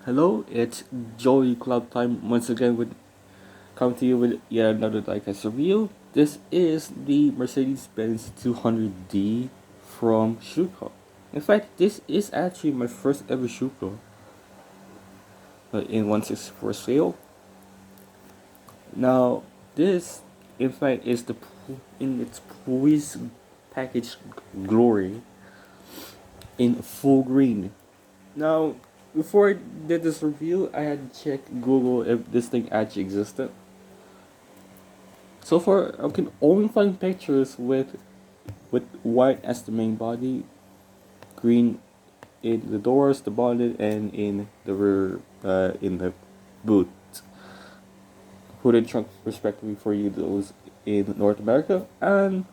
Hello, it's Joey Club Time once again with come to you with yet another diecast review. This is the Mercedes-Benz 200D from Schuco. In fact, this is actually my first ever Schuco in 164 scale. Now, this in fact is in its police package glory in full green. Now, before I did this review, I had checked Google if this thing actually existed. So far, I can only find pictures with white as the main body, green in the doors, the bonnet, and in the rear, in the boot, hood and trunk, respectively, for you those in North America. And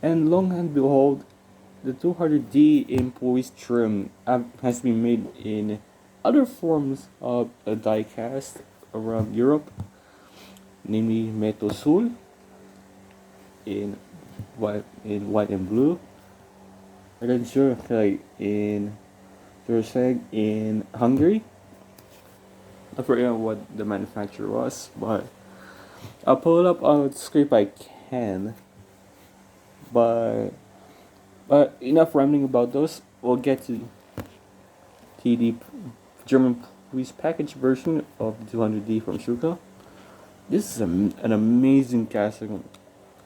long and behold, the 200D employees trim has been made in other forms of a die cast around Europe, namely Metal Sul in white and blue, and then Zürich in Zürich in Hungary. I forget what the manufacturer was, but I'll pull it up on the screen if I can. But enough rambling about those. We'll get to the German police package version of the 200D from Schuco. This is an amazing casting.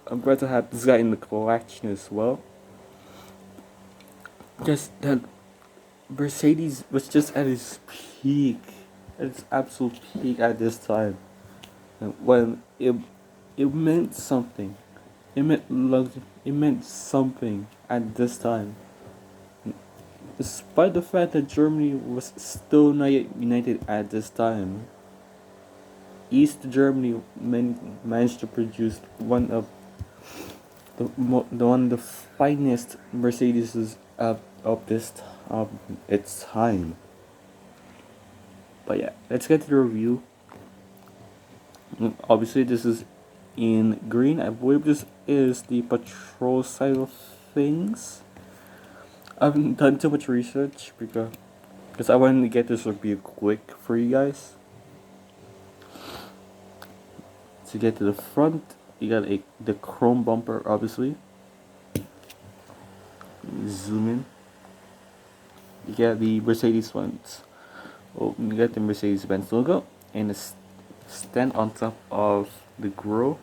I'm glad to have this guy in the collection as well. Just that Mercedes was just at its peak, at its absolute peak at this time. And when it meant something. It meant love. It meant something at this time. Despite the fact that Germany was still not yet united at this time, East Germany managed to produce one of the finest Mercedeses of its time. But yeah, let's get to the review. Obviously, this is in green. I believe this is the patrol side of things. I haven't done too much research because I wanted to get this review quick for you guys. To get to the front, you got the chrome bumper, obviously. Zoom in. You got the Mercedes ones. Oh, you got the Mercedes-Benz logo and a stand on top of the grille.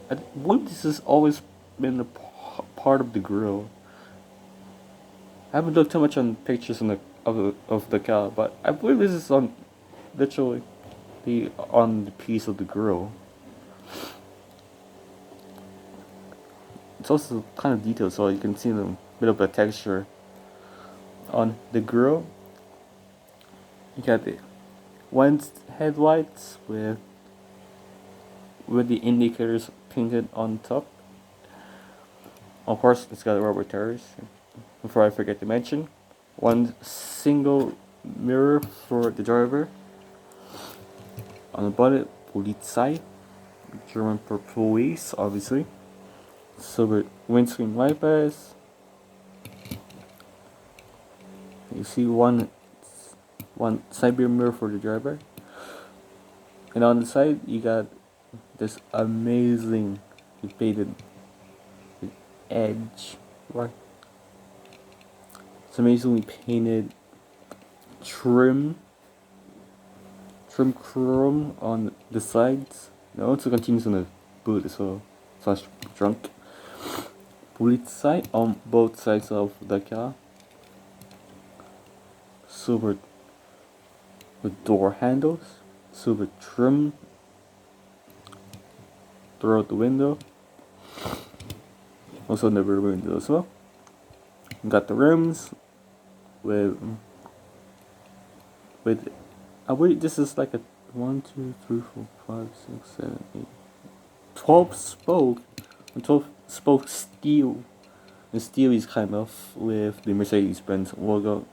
I believe this has always been a part of the grille. I haven't looked too much on pictures of the car, but I believe this is on literally on the piece of the grille. It's also kind of detailed, so you can see a bit of a texture on the grille. You got the one headlights with the indicators painted on top. Of course, it's got the rubber tires. Before I forget to mention, one single mirror for the driver. On the bonnet, Polizei, German for police, obviously. Silver windscreen wipers. You see one side mirror for the driver. And on the side, you got this amazing painted edge. What? It's amazingly painted trim chrome on the sides. It also continues on the boot as well, slash trunk. Polizei on both sides of the car. Silver with door handles. Silver trim throughout the window. Also in the rear window as well. Got the rims with I believe this is like a 1, 2, 3, 4, 5, 6, 7, 8, 12 spoke, 12 spoke steel. The steel is kind of with the Mercedes-Benz logo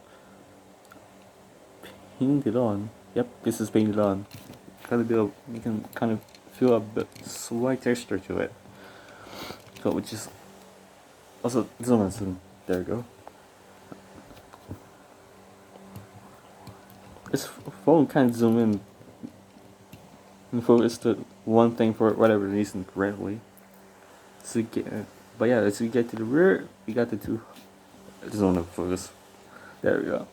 painted on. Yep, this is painted on. You can kind of feel a bit slight texture to it. So which is also this one. There you go. This phone can't zoom in and focus to one thing for whatever reason correctly. So you get, but yeah, as we get to the rear, you got the two. I just want to focus. There we go.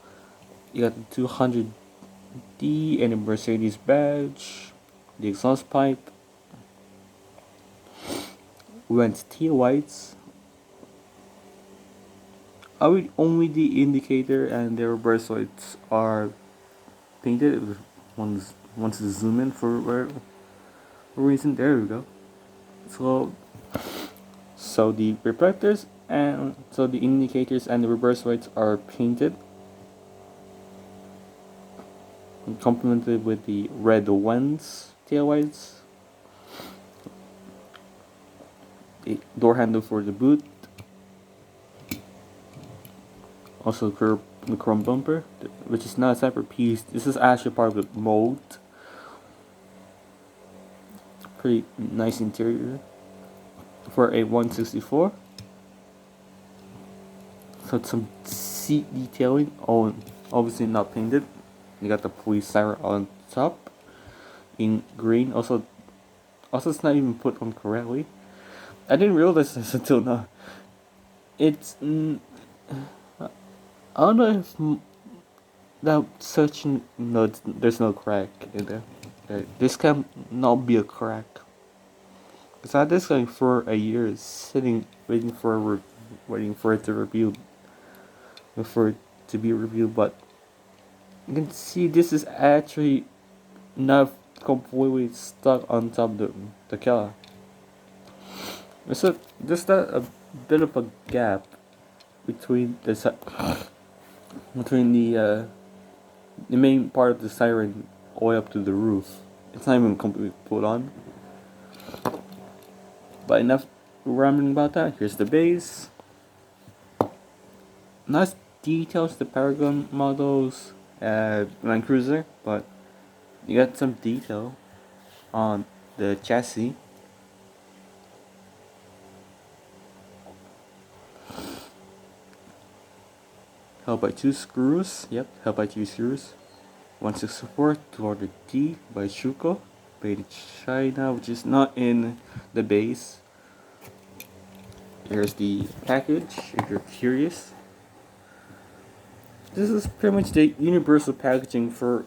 You got the 200D and the Mercedes badge, the exhaust pipe. We went teal whites. Only the indicator and the reverse lights are painted. Once to zoom in for whatever reason. There we go. So the reflectors and so the indicators and the reverse lights are painted, and complemented with the red ones tail lights. The door handle for the boot. Also the chrome bumper, which is not a separate piece. This is actually part of the mold. Pretty nice interior for a 164. So some seat detailing. Oh, obviously not painted. You got the police siren on top in green. Also it's not even put on correctly. I didn't realize this until now. It's I don't know if that searching. No, there's no crack in there. This can not be a crack. Cause I had this guy for a year, sitting waiting for it to review, for it to be reviewed. But you can see this is actually not completely stuck on top of the car. So there's a bit of a gap between between the main part of the siren all the way up to the roof. It's not even completely put on. But enough rambling about that. Here's the base. Nice details, the Paragon models, Land Cruiser, but you got some detail on the chassis. Held by 2 screws. Yep, held by 2 screws. 164 200D by Schuco, made in China, which is not in the base. Here's the package, if you're curious. This is pretty much the universal packaging for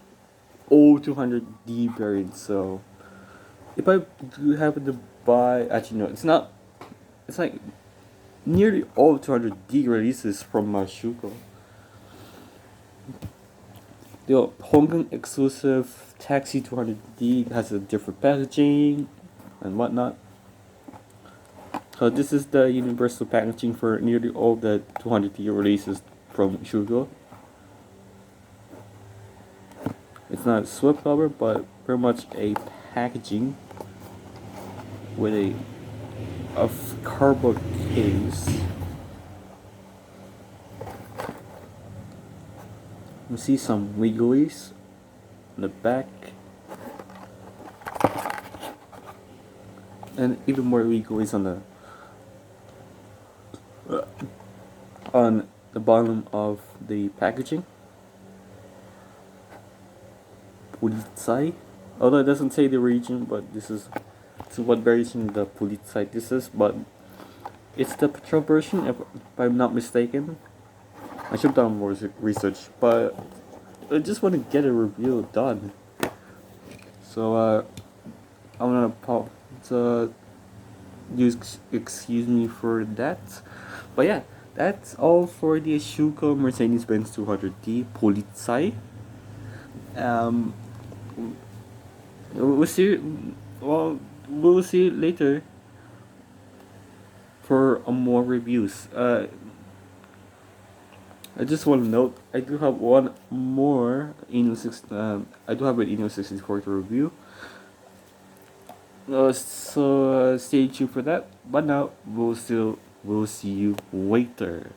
all 200D variants. So, if I do happen to buy, actually no, it's not. It's like nearly all 200D releases from Schuco. The Hong Kong exclusive Taxi 200D has a different packaging and whatnot. So this is the universal packaging for nearly all the 200D releases from Schuco. It's not a slip cover, but pretty much a packaging with a cardboard case. You see some wigglies on the back, and even more wigglies on the bottom of the packaging. Polizei, although it doesn't say the region, but this is what variation the Polizei this is, but it's the patrol version if I'm not mistaken. I should have done more research, but I just want to get a review done. So I'm gonna excuse me for that. But yeah, that's all for the Schuco Mercedes-Benz 200D Polizei. We'll see. Well, we'll see later for more reviews. I just want to note I do have one more I do have an Eno 64 to review. So stay tuned for that. But now we'll see you later.